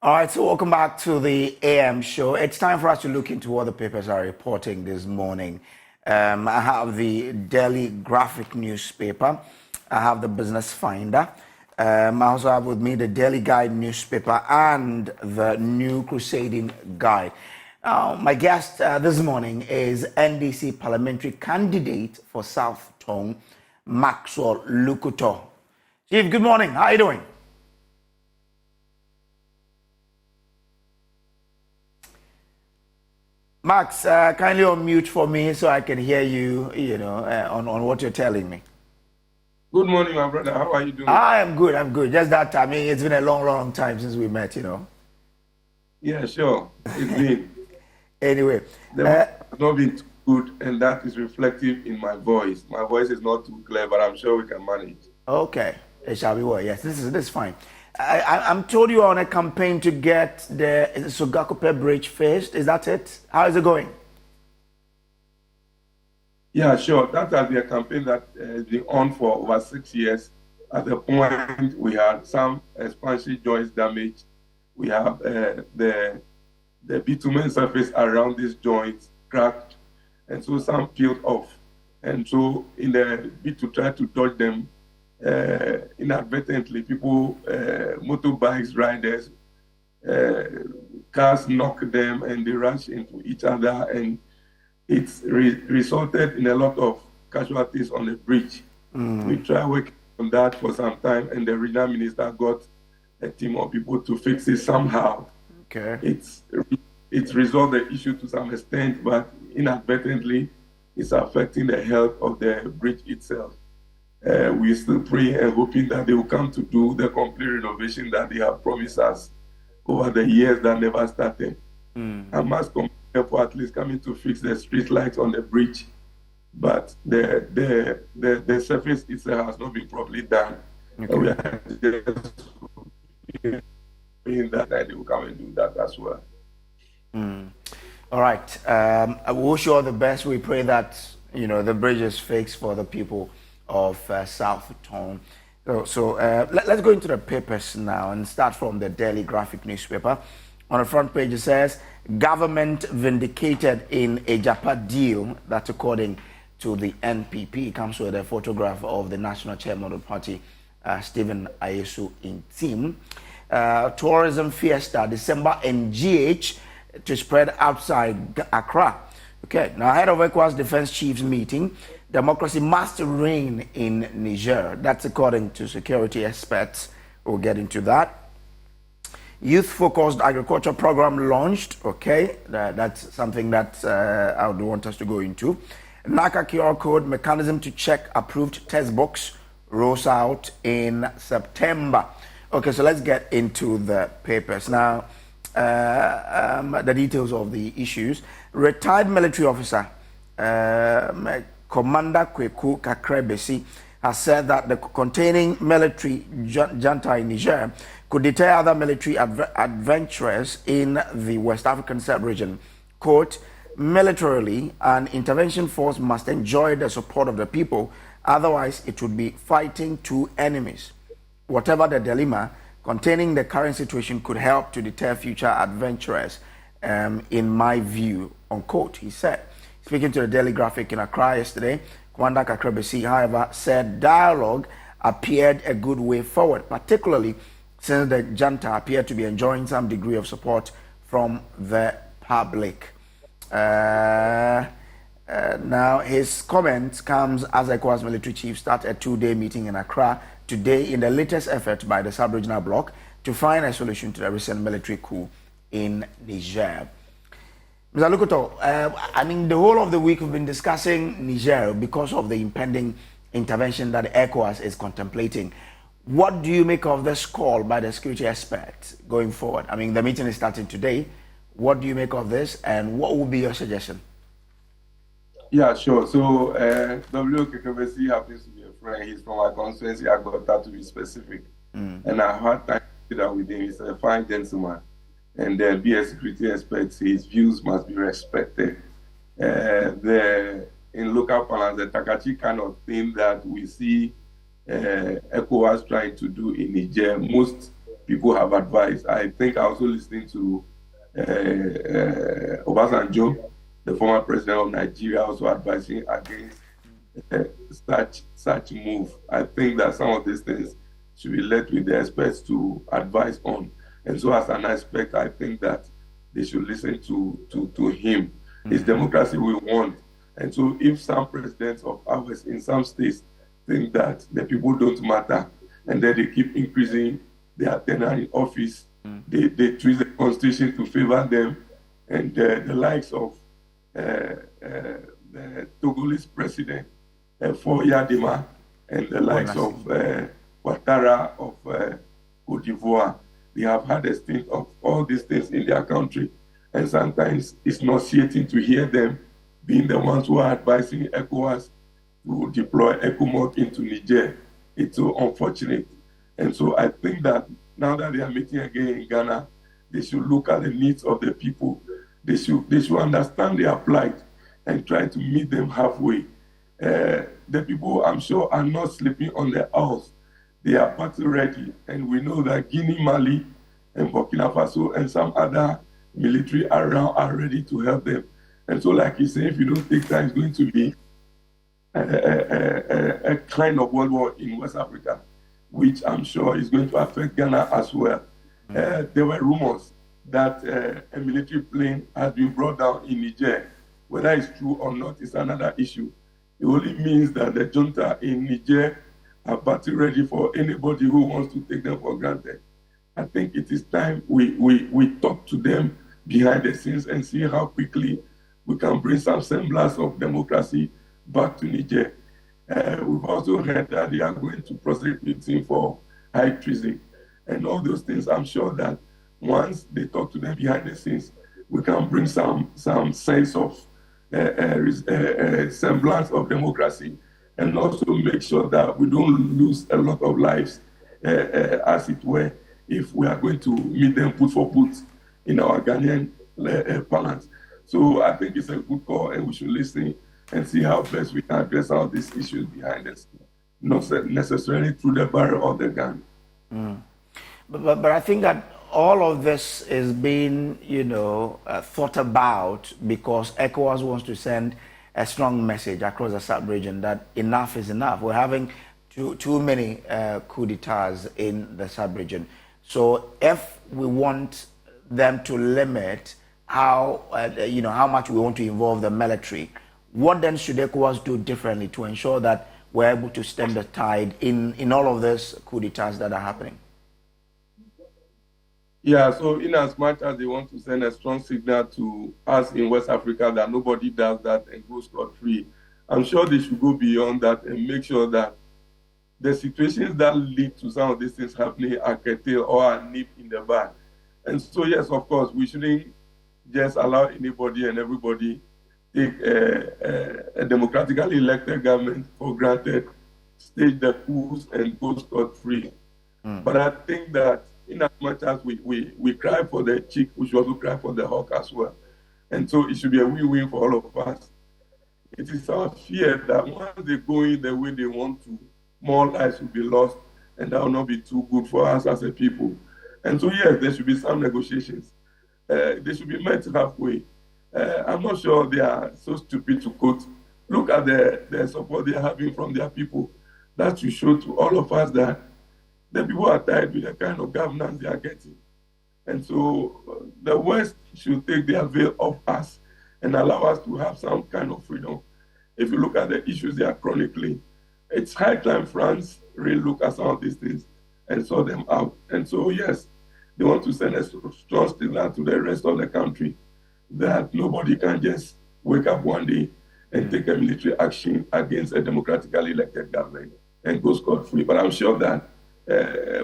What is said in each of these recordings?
All right, so welcome back to the AM show. It's time for us to look into what the papers are reporting this morning. I have the Daily Graphic newspaper. I have the Business Finder. I also have with me the Daily Guide newspaper and the New Crusading Guide. My guest this morning is NDC parliamentary candidate for South Tong, Maxwell Lukuto. Chief, good morning. How are you doing? Max, kindly unmute for me so I can hear you, on what you're telling me. Good morning, my brother. How are you doing? I am good, I'm good. Just that, it's been a long, long time since we met. Yeah, sure. It's been. Anyway. The weather has not been too good, and that is reflective in my voice. My voice is not too clear, but I'm sure we can manage. Okay, it shall be well. Yes, this is fine. I'm told you are on a campaign to get the Sogakope Bridge fixed. Is that it? How is it going? Yeah, sure. That has been a campaign that has been on for over 6 years. At the point, we had some expansion joints damaged. We have the bitumen surface around these joints cracked, and so some peeled off. And so, in the bid to try to dodge them, inadvertently, people, motorbikes, riders, cars knock them and they rush into each other, and it's resulted in a lot of casualties on the bridge. We tried working on that for some time, and the regional minister got a team of people to fix it somehow. Okay. It's resolved the issue to some extent, but inadvertently, it's affecting the health of the bridge itself. We still pray and hoping that they will come to do the complete renovation that they have promised us over the years that never started. I must commend them for at least coming to fix the street lights on the bridge, but the surface itself has not been properly done. Okay. We are just hoping that they will come and do that as well. All right. I wish you all the best. We pray that the bridge is fixed for the people of South Tone. So let's go into the papers now and start from the Daily Graphic newspaper. On the front page it says, government vindicated in a Japa deal. That's according to the NPP. It comes with a photograph of the national chairman of the party, Stephen Ayesu, in team. Tourism Fiesta, December in GH to spread outside Accra. Okay, now ahead of ECOWAS Defense Chiefs meeting, democracy must reign in Niger. That's according to security experts. We'll get into that. Youth-focused agriculture program launched. Okay, that's something that I would want us to go into. NACA QR code mechanism to check approved test books rolls out in September. Okay, so let's get into the papers now. The details of the issues. Retired military officer Commander Kweku Kakrebesi has said that the containing military junta in Niger could deter other military adventurers in the West African sub-region. Quote, militarily, an intervention force must enjoy the support of the people, otherwise it would be fighting two enemies. Whatever the dilemma, containing the current situation could help to deter future adventurers, in my view, unquote, he said. Speaking to the Daily Graphic in Accra yesterday, Commander Kakrebesi, however, said dialogue appeared a good way forward, particularly since the junta appeared to be enjoying some degree of support from the public. Now, his comment comes as ECOWAS military chiefs start a two-day meeting in Accra today in the latest effort by the sub-regional bloc to find a solution to the recent military coup in Niger. Mr. Lukuto, the whole of the week we've been discussing Niger because of the impending intervention that ECOWAS is contemplating. What do you make of this call by the security experts going forward? The meeting is starting today. What do you make of this, and what would be your suggestion? Yeah, sure. So, W. Kakrebesi happens to be a friend. He's from my constituency. I got that to be specific. And I had time to do that with him. He's a fine gentleman. And be a security expert, his views must be respected. In local parlance, the Takachi kind of thing that we see ECOWAS trying to do in Niger, most people have advised. I think I also listened to Obasanjo, the former president of Nigeria, also advising against such move. I think that some of these things should be left with the experts to advise on. And so, as an expert, I think that they should listen to him. It's democracy we want. And so, if some presidents of ours in some states think that the people don't matter, and then they keep increasing their tenure in office, they twist the constitution to favor them, and the likes of the Togolese president, for Yadima, and the likes of Ouattara of Cote d'Ivoire, they have had a stint of all these things in their country. And sometimes it's nauseating to hear them being the ones who are advising ECOWAS to deploy ECOMOG into Niger. It's so unfortunate. And so I think that now that they are meeting again in Ghana, they should look at the needs of the people. They should understand their plight and try to meet them halfway. The people, I'm sure, are not sleeping on their house. They are party ready. And we know that Guinea, Mali, and Burkina Faso and some other military around are ready to help them. And so, like you say, if you don't take time, it's going to be a kind of world war in West Africa, which I'm sure is going to affect Ghana as well. There were rumors that a military plane has been brought down in Niger. Whether it's true or not is another issue. It only means that the junta in Niger are party ready for anybody who wants to take them for granted. I think it is time we talk to them behind the scenes and see how quickly we can bring some semblance of democracy back to Niger. We've also heard that they are going to prosecute him for high treason and all those things. I'm sure that once they talk to them behind the scenes, we can bring some sense of semblance of democracy, and also make sure that we don't lose a lot of lives, as it were, if we are going to meet them put for put in our Ghanaian parlance. So I think it's a good call, and we should listen and see how best we can address all these issues behind us, not necessarily through the barrel of the gun. But I think that all of this is being, thought about because ECOWAS wants to send a strong message across the sub-region that enough is enough. We're having too many coup d'etats in the sub-region. So if we want them to limit how much we want to involve the military, what then should ECOWAS do differently to ensure that we're able to stem the tide in all of these coup d'etats that are happening? Yeah, so in as much as they want to send a strong signal to us in West Africa that nobody does that and goes scot-free, I'm sure they should go beyond that and make sure that the situations that lead to some of these things happening are curtailed or are nipped in the bud. And so, yes, of course, we shouldn't just allow anybody and everybody take a democratically elected government for granted, stage the coups and go scot-free. But I think that in as much as we cry for the chick, we should also cry for the hawk as well. And so it should be a win-win for all of us. It is our fear that once they go in the way they want to, more lives will be lost, and that will not be too good for us as a people. And so, yes, there should be some negotiations. They should be met halfway. I'm not sure they are so stupid to quote. Look at the support they are having from their people. That should show to all of us that the people are tired with the kind of governance they are getting. And so the West should take their veil off us and allow us to have some kind of freedom. If you look at the issues they are chronicling, it's high time France really look at some of these things and sort them out. And so, yes, they want to send a strong signal to the rest of the country that nobody can just wake up one day and take a military action against a democratically elected government and go scot-free. But I'm sure that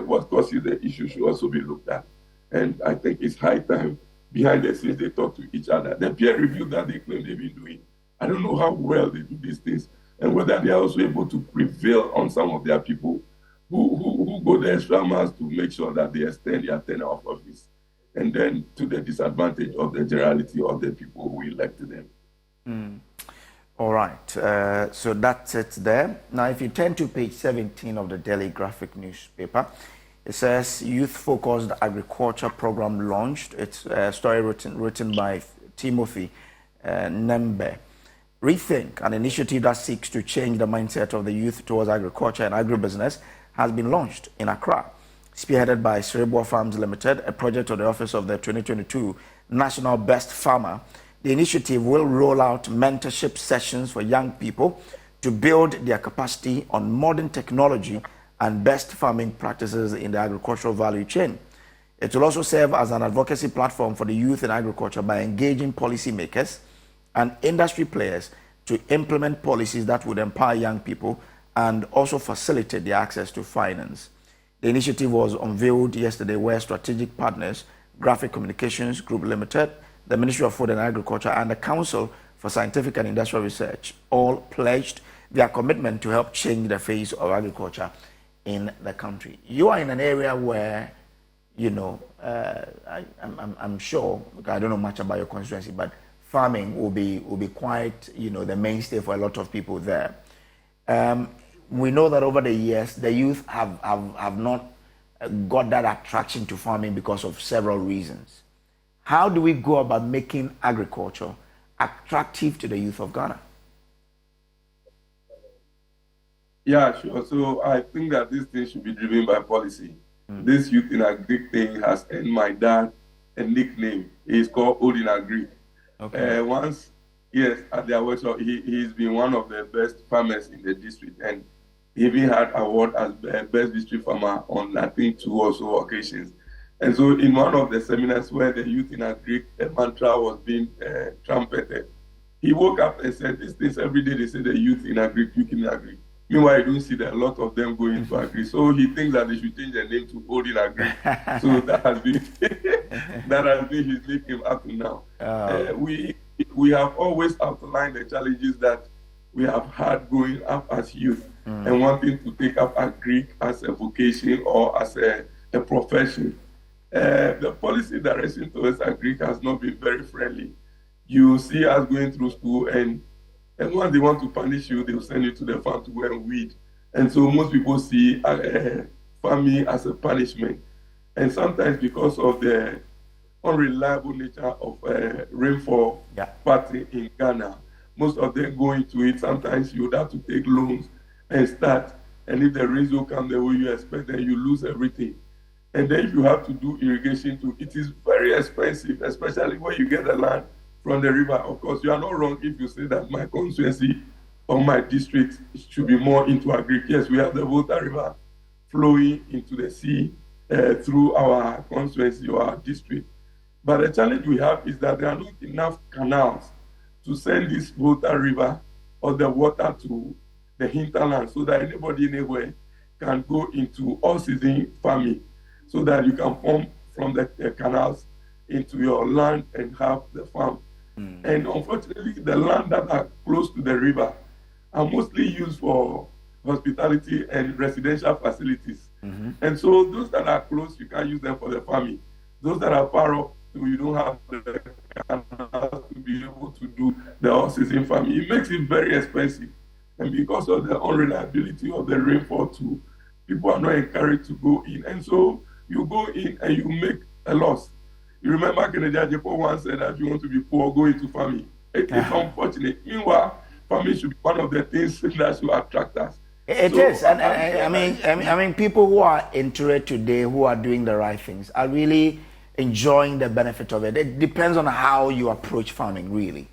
what causes the issue should also be looked at. And I think it's high time behind the scenes they talk to each other. The peer review that they claim they've been doing, I don't know how well they do these things and whether they are also able to prevail on some of their people who go the extra miles to make sure that they extend their tenure of office, and then to the disadvantage of the generality of the people who elected them. All right, so that's it there. Now, if you turn to page 17 of the Daily Graphic newspaper, It says youth-focused agriculture program launched. It's a story written by Timothy Nembe. Rethink, an initiative that seeks to change the mindset of the youth towards agriculture and agribusiness, has been launched in Accra. Spearheaded by Cerebral Farms Limited, a project of the Office of the 2022 National Best Farmer, the initiative will roll out mentorship sessions for young people to build their capacity on modern technology and best farming practices in the agricultural value chain. It will also serve as an advocacy platform for the youth in agriculture by engaging policymakers and industry players to implement policies that would empower young people and also facilitate their access to finance. The initiative was unveiled yesterday where strategic partners, Graphic Communications Group Limited, the Ministry of Food and Agriculture, and the Council for Scientific and Industrial Research all pledged their commitment to help change the face of agriculture in the country. You are in an area where, you know, I'm sure, I don't know much about your constituency, but farming will be quite, you know, the mainstay for a lot of people there. We know that over the years, the youth have not got that attraction to farming because of several reasons. How do we go about making agriculture attractive to the youth of Ghana? Yeah, sure. So I think that this thing should be driven by policy. This youth in agri thing has earned my dad a nickname. He's called Old in Agri. Okay. Once, yes, at their workshop, he's been one of the best farmers in the district, and he even had award as best district farmer on, I think, 2 or so occasions. And so in one of the seminars where the youth in agri mantra was being trumpeted, he woke up and said, these things every day they say the youth in agri, youth in agri. Meanwhile, you don't see that a lot of them going into agri. So he thinks that they should change the name to Old in Agri. So that has been his nickname up to now. We have always outlined the challenges that we have had growing up as youth and wanting to take up agri as a vocation or as a profession. The policy direction towards agri has not been very friendly. You see us going through school, and once they want to punish you, they'll send you to the farm to go and weed. And so most people see farming as a punishment. And sometimes because of the unreliable nature of rainfall pattern in Ghana, most of them go into it. Sometimes you would have to take loans and start. And if the rains don't come the way you expect, then you lose everything. And then if you have to do irrigation too, it is very expensive, especially when you get the land from the river. Of course, you are not wrong if you say that my constituency or my district should be more into agri. Yes, we have the Volta River flowing into the sea through our constituency or our district. But the challenge we have is that there are not enough canals to send this Volta River or the water to the hinterland so that anybody anywhere can go into all-season farming so that you can pump from the canals into your land and have the farm. And unfortunately, the land that are close to the river are mostly used for hospitality and residential facilities. And so those that are close, you can use them for the farming. Those that are far off, you don't have the canals to be able to do the all-season farming. It makes it very expensive. And because of the unreliability of the rainfall too, people are not encouraged to go in. And so you go in and you make a loss. You remember Kennedy Ajepo once said that if you want to be poor, go into farming. It is unfortunate. Meanwhile, farming should be one of the things that should attract us. It is. And I mean, people who are into it today, who are doing the right things, are really enjoying the benefit of it. It depends on how you approach farming, really.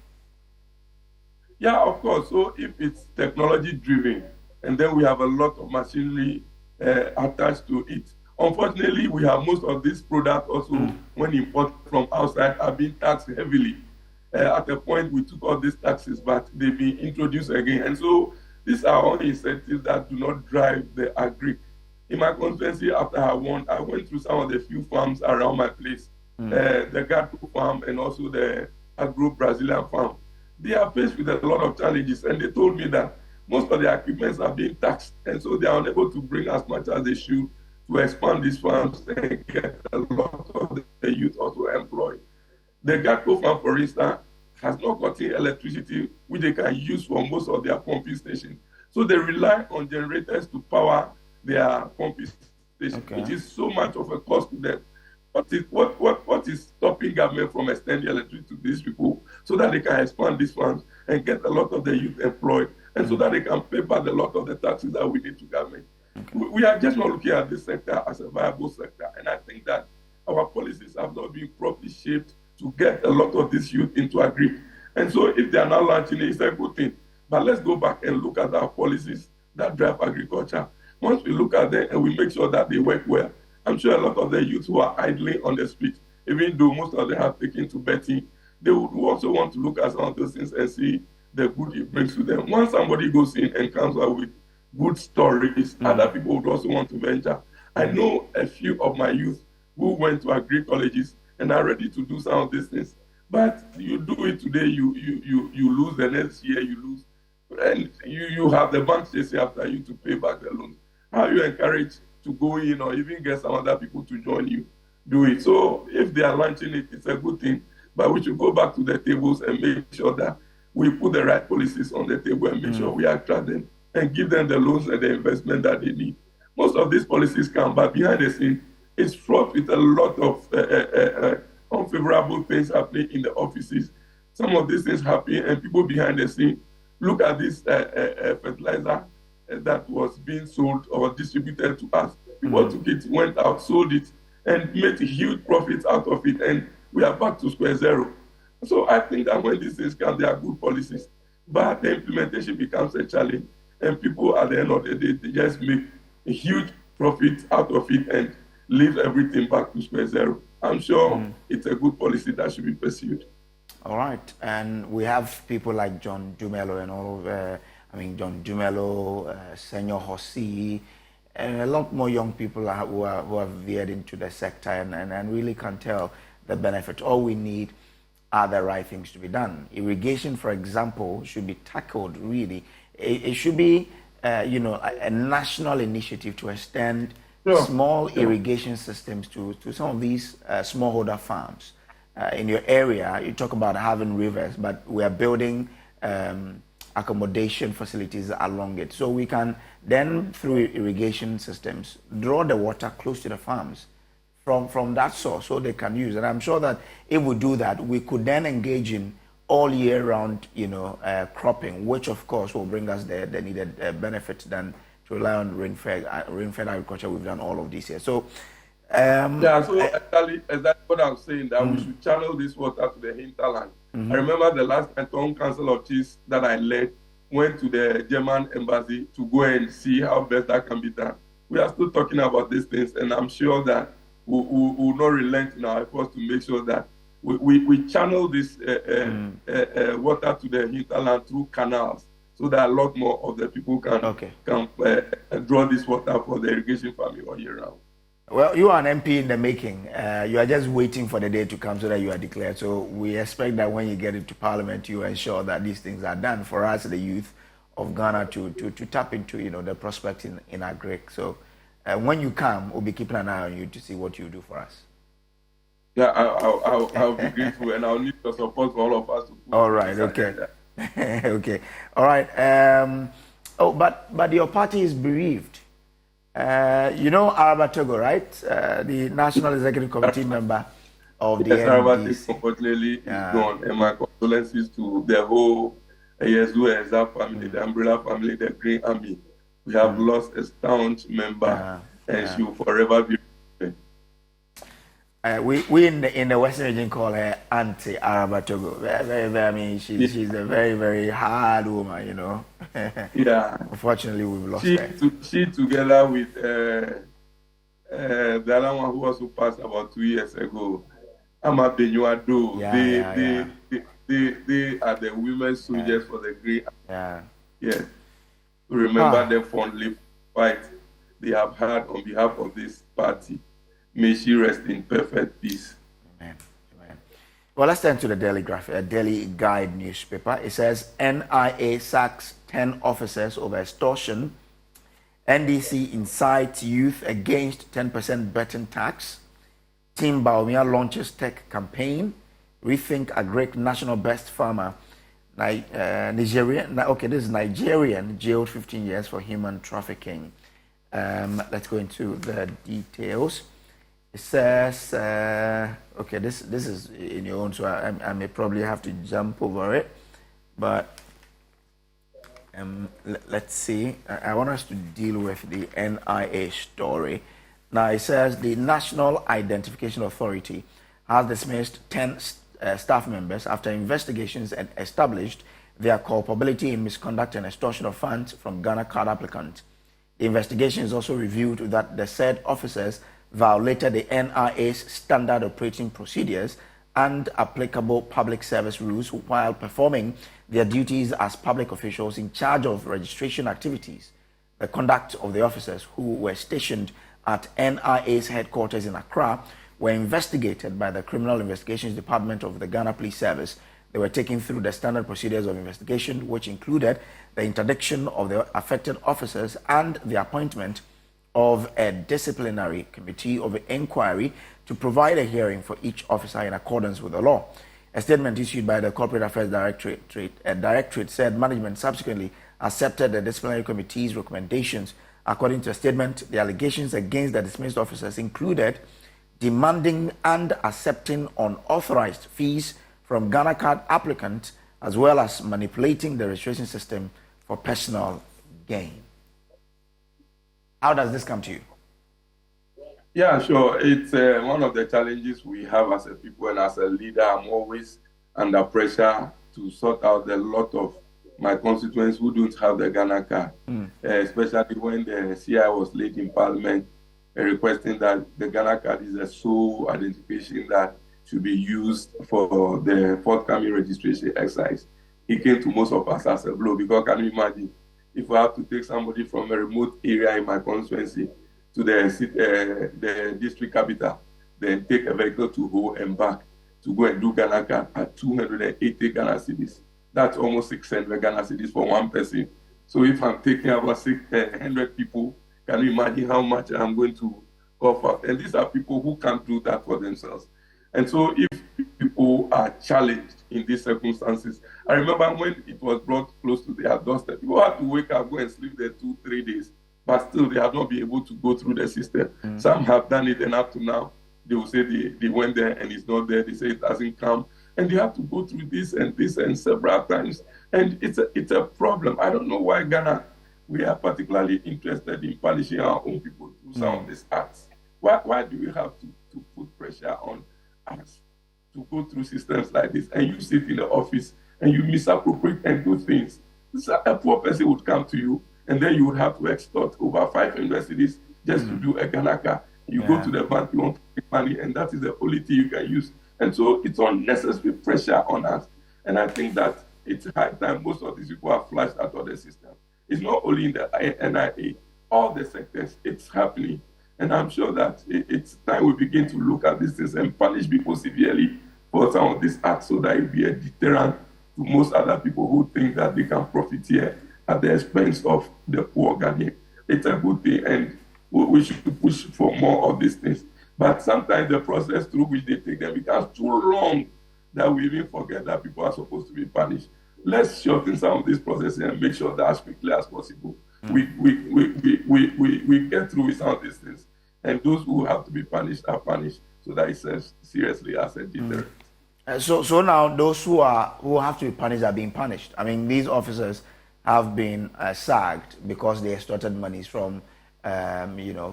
Yeah, of course. So if it's technology driven, and then we have a lot of machinery attached to it. Unfortunately, we have most of these products also, when imported from outside, are being taxed heavily. At a point, we took all these taxes, but they've been introduced again. And so these are all incentives that do not drive the agri. In my constituency, after I went through some of the few farms around my place, the Gato farm and also the Agro Brazilian farm. They are faced with a lot of challenges, and they told me that most of their equipments are being taxed, and so they are unable to bring as much as they should to expand these farms and get a lot of the youth also employed. The Gato farm, for instance, has not gotten electricity which they can use for most of their pumping stations. So they rely on generators to power their pumping transportation, Okay. which is so much of a cost to them. What is stopping government from extending electricity to these people so that they can expand these funds and get a lot of the youth employed, and so that they can pay back a lot of the taxes that we need to government? We are just not looking at this sector as a viable sector, and I think that our policies have not been properly shaped to get a lot of this youth into agri. And so if they are now launching it, it's a good thing. But let's go back and look at our policies that drive agriculture. Once we look at them and we make sure that they work well, I'm sure a lot of the youth who are idling on the street, even though most of them have taken to betting, they would also want to look at some of those things and see the good it brings to them. Once somebody goes in and comes out with good stories, other people would also want to venture. I know a few of my youth who went to agri colleges and are ready to do some of these things. But you do it today, you lose, the next year you lose. And you have the bank chasing after you to pay back the loans. How you encourage to go in or even get some other people to join you, do it. So if they are launching it, it's a good thing. But we should go back to the tables and make sure that we put the right policies on the table and make sure we attract them and give them the loans and the investment that they need. Most of these policies come, but behind the scene, it's fraught with a lot of unfavorable things happening in the offices. Some of these things happen, and people behind the scene look at this fertilizer that was being sold or distributed to us. People took it, went out, sold it, and made huge profits out of it, and we are back to square zero. So I think that when these things come, they are good policies, but the implementation becomes a challenge, and people at the end of the day, they just make a huge profit out of it and leave everything back to square zero. I'm sure it's a good policy that should be pursued. All right, and we have people like John Dumelo and all of, John Dumelo, Senor Hossi, and a lot more young people who have veered into the sector and really can tell the benefit. All we need are the right things to be done. Irrigation, for example, should be tackled really. It should be, a national initiative to extend small irrigation systems to some of these smallholder farms. In your area, you talk about having rivers, but we are building accommodation facilities along it. So we can then, through irrigation systems, draw the water close to the farms from that source so they can use. And I'm sure that if we do that, we could then engage in all year round, cropping, which of course will bring us the needed benefit than to rely on rain-fed agriculture we've done all of this year. So so actually, that's what I'm saying, that we should channel this water to the hinterland. I remember the last Town Council of Chiefs that I led went to the German embassy to go and see how best that can be done. We are still talking about these things, and I'm sure that we will not relent in our efforts to make sure that we channel this water to the hinterland through canals, so that a lot more of the people can draw this water for the irrigation farming all year round. Well, you are an MP in the making. You are just waiting for the day to come so that you are declared. So we expect that when you get into Parliament, you ensure that these things are done for us, the youth of Ghana, to tap into the prospects in agri. So when you come, we'll be keeping an eye on you to see what you do for us. Yeah, I'll be grateful, and I'll need your support for all of us. All right. Okay. Okay. All right. But your party is bereaved. Araba Togo, right? The National Executive Committee member of the Araba NDC. Unfortunately, is gone, and my condolences to the whole Yezu Eza family, the Umbrella family, the Green Army. We have lost a staunch member, and she will forever be. We in the Western region call her Auntie Araba Togo. She's a very, very hard woman, Yeah. Unfortunately, we've lost her. She together with the other one who also passed about 2 years ago, Ama Benyuado. They are the women soldiers for the Green. Yeah. Yes. We remember the fondly fight they have had on behalf of this party. May she rest in perfect peace. Amen. Amen. Well, let's turn to the Daily Graphic, a Daily Guide newspaper. It says NIA sacks 10 officers over extortion. NDC incites youth against 10% betting tax. Team Baumia launches tech campaign. Rethink Agric national best farmer. Nigerian, this is Nigerian, jailed 15 years for human trafficking. Let's go into the details. It says, okay, this is in your own, so I may probably have to jump over it, but let's see. I want us to deal with the NIA story. Now, it says the National Identification Authority has dismissed 10 staff members after investigations and established their culpability in misconduct and extortion of funds from Ghana card applicants. The investigation is also revealed that the said officers violated the NIA's standard operating procedures and applicable public service rules while performing their duties as public officials in charge of registration activities. The conduct of the officers who were stationed at NIA's headquarters in Accra were investigated by the Criminal Investigations Department of the Ghana Police Service. They were taken through the standard procedures of investigation, which included the interdiction of the affected officers and the appointment of a disciplinary committee of inquiry to provide a hearing for each officer in accordance with the law. A statement issued by the Corporate Affairs Directorate said management subsequently accepted the disciplinary committee's recommendations. According to a statement, the allegations against the dismissed officers included demanding and accepting unauthorized fees from Ghana card applicants, as well as manipulating the registration system for personal gain. How does this come to you? Yeah, sure. It's one of the challenges we have as a people, and as a leader, I'm always under pressure to sort out a lot of my constituents who don't have the Ghana card, especially when the CI was late in Parliament requesting that the Ghana card is a sole identification that should be used for the forthcoming registration exercise. It came to most of us as a blow, because can you imagine if I have to take somebody from a remote area in my constituency to the district capital, then take a vehicle to go and back to go and do Ghana card at 280 Ghana cedis. That's almost 600 Ghana cedis for one person. So if I'm taking about 600 people, can you imagine how much I'm going to offer? And these are people who can't do that for themselves. And so if people are challenged in these circumstances, I remember when it was brought close to their doorstep, people had to wake up, go and sleep there 2-3 days, but still they have not been able to go through the system. Some have done it, and up to now, they will say they went there and it's not there. They say it hasn't come. And they have to go through this and several times. And it's a problem. I don't know why Ghana, we are particularly interested in punishing our own people through some of these acts. Why do we have to put pressure on us to go through systems like this? And you sit in the office and you misappropriate and do things. A poor person would come to you, and then you would have to extort over 500 cedis just to do a Ghana card. You go to the bank, you want to take money, and that is the only thing you can use. And so it's unnecessary pressure on us. And I think that it's high time most of these people are flushed out of the system. It's not only in the NIA, all the sectors, it's happening. And I'm sure that it's time we begin to look at these things and punish people severely for some of these acts, so that it will be a deterrent to most other people who think that they can profit here at the expense of the poor Ghanaian. It's a good thing, and we should push for more of these things. But sometimes the process through which they take them becomes too long that we even forget that people are supposed to be punished. Let's shorten some of these processes and make sure that as quickly as possible we get through with some of these things. And those who have to be punished are punished, so that it serves seriously as a deterrent. So now those who have to be punished are being punished. I mean, these officers have been sacked because they extorted monies from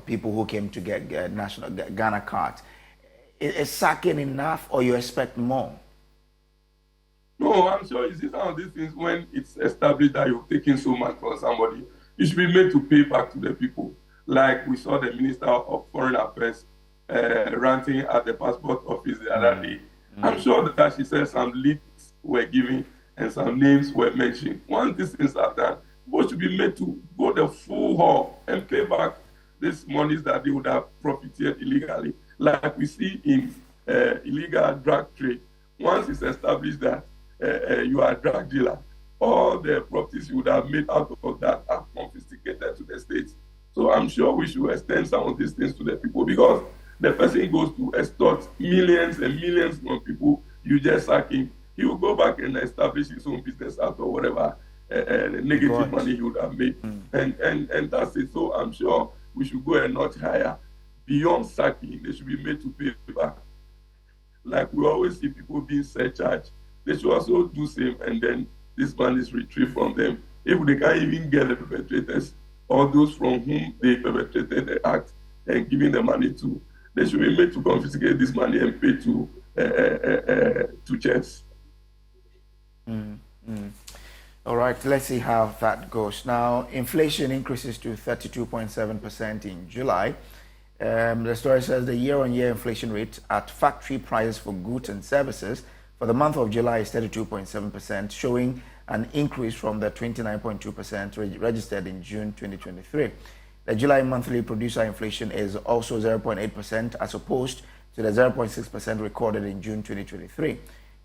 people who came to get national Ghana cards. Is sacking enough, or you expect more? No, I'm sure you see some of these things, when it's established that you're taking so much from somebody, you should be made to pay back to the people. Like we saw the Minister of Foreign Affairs ranting at the passport office the other day. I'm sure that she said some leads were given and some names were mentioned. Once these things are done, people should be made to go the full haul and pay back these monies that they would have profited illegally. Like we see in illegal drug trade. Once it's established that you are a drug dealer, all the properties you would have made out of that are confiscated to the states. So I'm sure we should extend some of these things to the people, because the person goes to extort millions and millions from people. You just sack him, he will go back and establish his own business out of whatever negative money he would have made. And that's it. So I'm sure we should go a notch higher. Beyond sacking, they should be made to pay back. Like we always see people being surcharged, they should also do same, and then this money is retrieved from them. If they can't even get the perpetrators or those from whom they perpetrated the act and giving the money to, they should be made to confiscate this money and pay to checks. All right, let's see how that goes. Now, inflation increases to 32.7% in July. The story says the year-on-year inflation rate at factory prices for goods and services for the month of July is 32.7%, showing an increase from the 29.2% registered in June 2023. The July monthly producer inflation is also 0.8% as opposed to the 0.6% recorded in June 2023.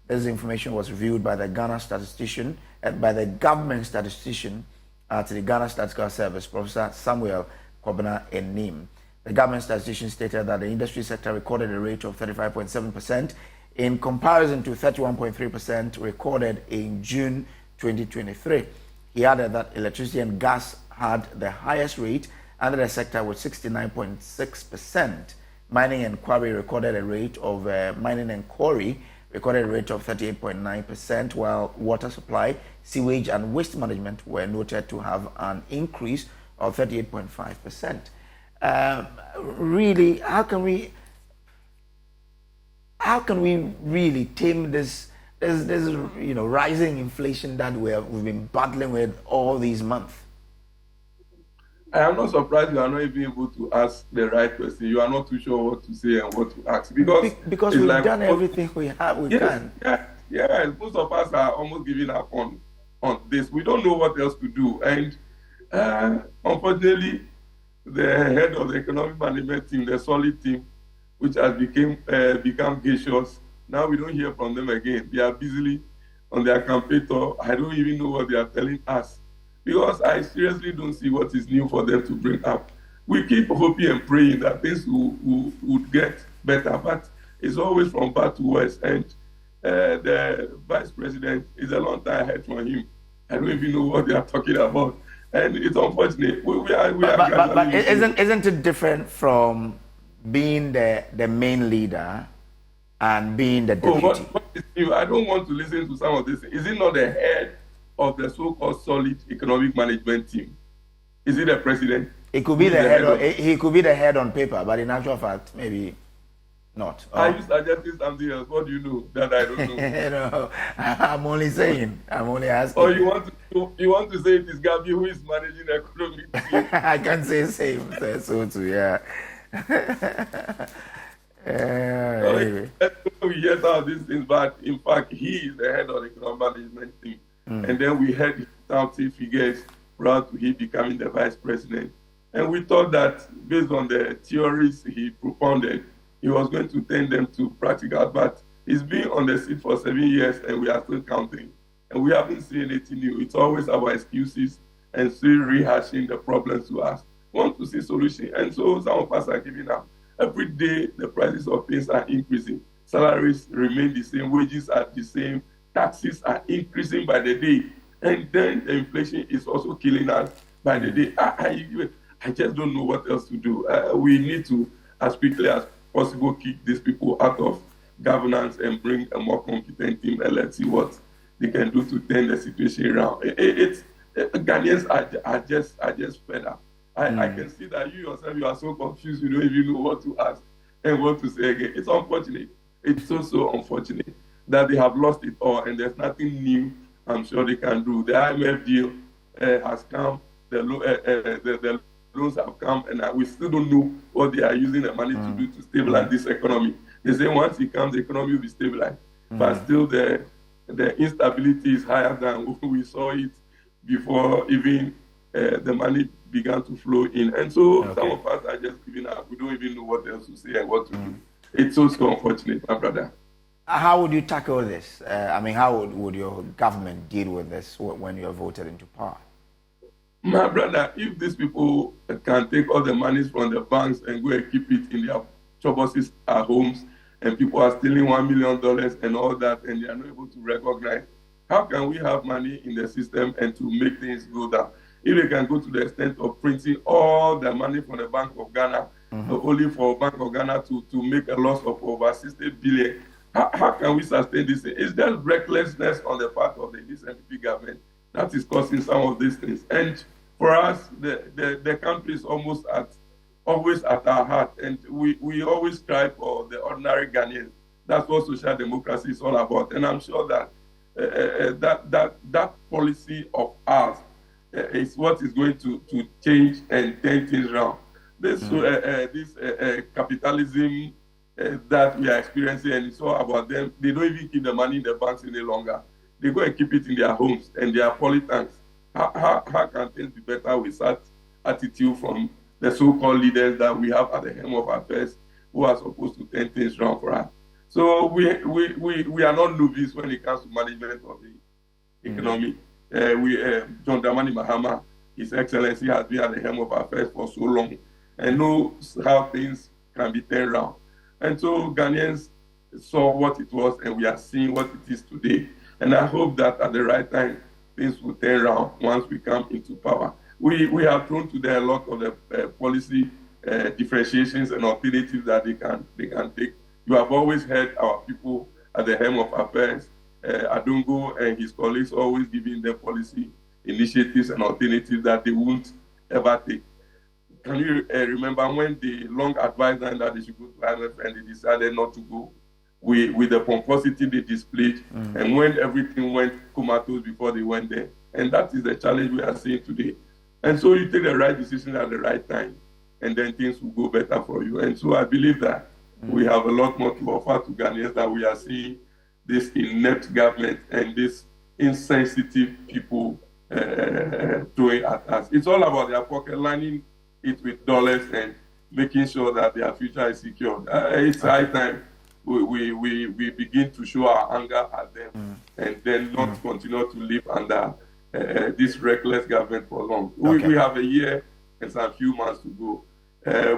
This information was reviewed by the Ghana statistician by the government statistician at the Ghana Statistical Service, Professor Samuel Kwabena Enim. The government statistician stated that the industry sector recorded a rate of 35.7% in comparison to 31.3% recorded in June 2023. He added that electricity and gas had the highest rate under the sector with 69.6%. Mining and quarry recorded a rate of 38.9%, while water supply, sewage, and waste management were noted to have an increase of 38.5%. Really, how can we really tame this rising inflation that we've been battling with all these months? I am not surprised you are not even able to ask the right question. You are not too sure what to say and what to ask because we've done everything we can. Yeah, most of us are almost giving up on this. We don't know what else to do, and unfortunately, the head of the economic management team, the solid team, which has become gaseous, now we don't hear from them again. They are busily on their campaign tour. I don't even know what they are telling us, because I seriously don't see what is new for them to bring up. We keep hoping and praying that things would get better, but it's always from bad to worse. And the vice president is a long time ahead from him. I don't even know what they are talking about. And it's unfortunate. But isn't it different from being the main leader and being the deputy? What is new? I don't want to listen to some of this. Is it not the head of the so-called solid economic management team? Is it the president? It could be the head. He could be the head on paper, but in actual fact, maybe not. Are you suggesting something else? What do you know that I don't know? No, I'm only saying. I'm only asking. Or you want to say it is Gabi who is managing the economy? I can say same. So too, yeah. Anyway. We hear some of these things, but in fact, he is the head of the economic management team. And then we heard his touting figures prior to him becoming the vice president. And we thought that based on the theories he propounded, he was going to turn them to practical. But he's been on the seat for 7 years and we are still counting. And we haven't seen anything new. It's always our excuses and still rehashing the problems to us. We want to see solution. And so some of us are giving up. Every day, the prices of things are increasing. Salaries remain the same. Wages are the same. Taxes are increasing by the day. And then the inflation is also killing us by the day. I just don't know what else to do. We need to, as quickly as possible, kick these people out of governance and bring a more competent team, and let's see what they can do to turn the situation around. Ghanaians are just fed up. I can see that you yourself, you are so confused, you don't even know what to ask and what to say again. It's unfortunate. It's so unfortunate that they have lost it all and there's nothing new I'm sure they can do. The IMF deal has come, the loans have come, and we still don't know what they are using the money to do to stabilize this economy. They say once it comes, the economy will be stabilized. But still the instability is higher than we saw it before even the money began to flow in. And so some of us are just giving up. We don't even know what else to say and what to do. It's so unfortunate, my brother. How would you tackle this? How would your government deal with this when you're voted into power? My brother, if these people can take all the monies from the banks and go and keep it in their chobosis at homes, and people are stealing $1 million and all that, and they are not able to recognize, how can we have money in the system and to make things go down? if they can go to the extent of printing all the money from the Bank of Ghana, only for Bank of Ghana to make a loss of over 60 billion, how can we sustain this? It's just recklessness on the part of the NPP government that is causing some of these things. And for us, the country is always at our heart, and we always strive for the ordinary Ghanaians. That's what social democracy is all about. And I'm sure that that policy of ours is what is going to change and turn things around. This capitalism that we are experiencing, and it's all about them. They don't even keep the money in the banks any longer. They go and keep it in their homes and their polytanks. How can things be better with such attitude from the so-called leaders that we have at the helm of affairs who are supposed to turn things around for us? So we are not novice when it comes to management of the economy. John Dramani Mahama, His Excellency, has been at the helm of affairs for so long and knows how things can be turned around. And so Ghanaians saw what it was, and we are seeing what it is today. And I hope that at the right time, things will turn around once we come into power. We have thrown today a lot of the policy differentiations and alternatives that they can take. You have always heard our people at the helm of affairs, Adungo and his colleagues, always giving them policy initiatives and alternatives that they won't ever take. Can you remember when they long advised them that they should go to IMF and they decided not to go with the pomposity they displayed, and when everything went comatose before they went there? And that is the challenge we are seeing today. And so you take the right decision at the right time, and then things will go better for you. And so I believe that we have a lot more to offer to Ghanaians, that we are seeing this inept government and this insensitive people throwing at us. It's all about their pocket, lining it with dollars and making sure that their future is secured. It's high time we begin to show our anger at them and then not continue to live under this reckless government for long. We have a year and some few months to go.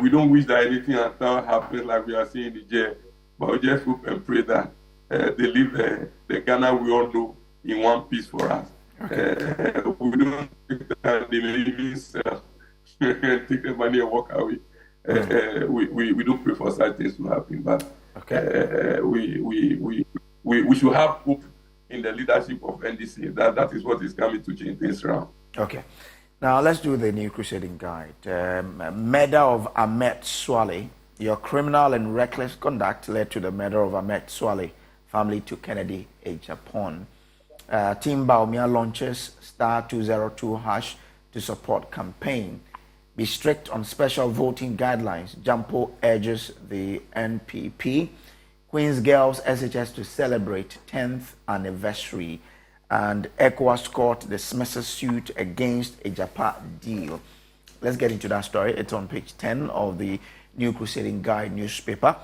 We don't wish that anything happens like we are seeing in Niger, but we just hope and pray that they leave the Ghana we all know in one piece for us. We don't think that they may even sell and take the money and walk away. We don't pray for such things to happen, but we should have hope in the leadership of NDC. That is what is coming to change things around. Okay. Now let's do the new crusading guide. Murder of Ahmed Swale. Your criminal and reckless conduct led to the murder of Ahmed Swale. Family to Kennedy, Japan. Team Baumia launches *202# to support campaign. Be strict on special voting guidelines. Jampo urges the NPP. Queen's Girls SHS to celebrate 10th anniversary. And ECOWAS court dismisses suit against a Japan deal. Let's get into that story. It's on page 10 of the New Crusading Guide newspaper.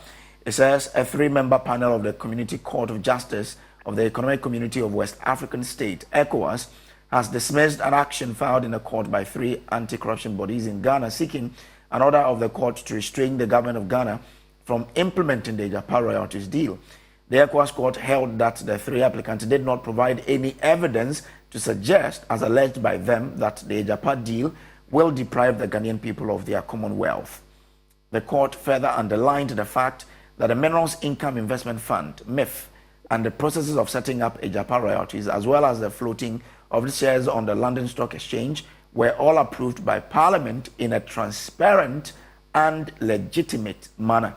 It says a 3-member panel of the Community Court of Justice of the Economic Community of West African State, ECOWAS, has dismissed an action filed in the court by 3 anti-corruption bodies in Ghana seeking an order of the court to restrain the government of Ghana from implementing the Japan royalties deal. The ECOWAS court held that the 3 applicants did not provide any evidence to suggest, as alleged by them, that the Japan deal will deprive the Ghanaian people of their commonwealth. The court further underlined the fact that the Minerals Income Investment Fund, MIF, and the processes of setting up a Japan royalties, as well as the floating of the shares on the London Stock Exchange, were all approved by Parliament in a transparent and legitimate manner.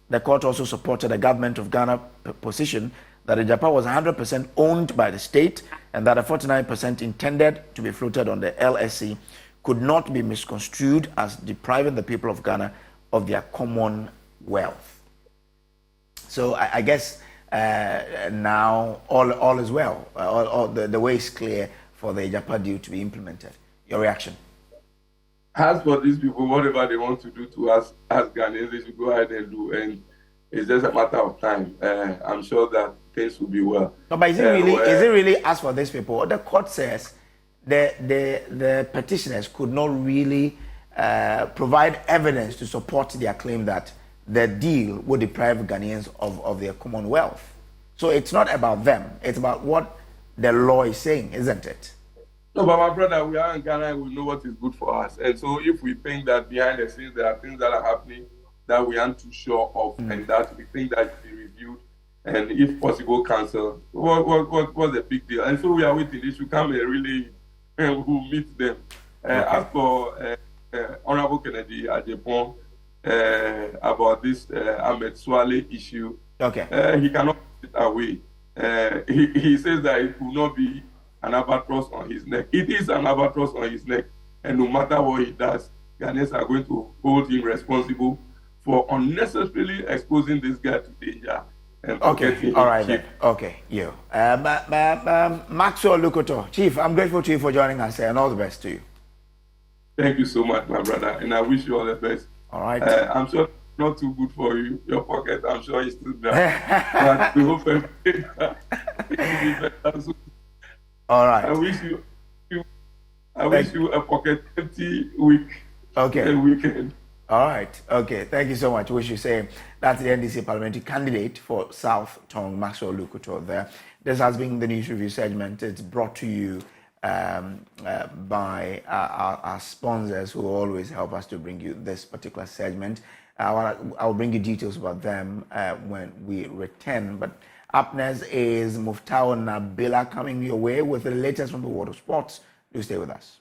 The court also supported the government of Ghana position that the Japan was 100% owned by the state and that a 49% intended to be floated on the LSE could not be misconstrued as depriving the people of Ghana of their common wealth. So I guess now all is well. All the way is clear for the Japan deal to be implemented. Your reaction? As for these people, whatever they want to do to us as Ghanaians, they should go ahead and do. And it's just a matter of time. I'm sure that things will be well. No, but is it really as for these people? The court says the petitioners could not really provide evidence to support their claim that the deal would deprive Ghanaians of their commonwealth. So it's not about them. It's about what the law is saying, isn't it? No, but my brother, we are in Ghana and we know what is good for us. And so if we think that behind the scenes there are things that are happening that we aren't too sure of and that we think that should be reviewed and if possible cancelled, what's the big deal? And so we are waiting. They should come and really and we'll meet them. As for Honorable Kennedy Ajepon about this Ahmed Swale issue, he cannot put it away. He says that it will not be an albatross on his neck. It is an albatross on his neck. And no matter what he does, Ghanaians are going to hold him responsible for unnecessarily exposing this guy to danger. And all right. Then. You. Maxwell Lukoto, Chief, I'm grateful to you for joining us and all the best to you. Thank you so much, my brother. And I wish you all the best. All right. I'm sure not too good for you. Your pocket, I'm sure, is still dry. But we hope everything will be better soon. All right. I wish you a pocket empty week. And weekend. All right. Thank you so much. Wish you say that's the NDC parliamentary candidate for South Tongue, Maxwell Lukoto there. This has been the News Review segment. It's brought to you by our sponsors who always help us to bring you this particular segment. I'll bring you details about them when we return. But up next is Muftao Nabila coming your way with the latest from the world of sports. Do stay with us.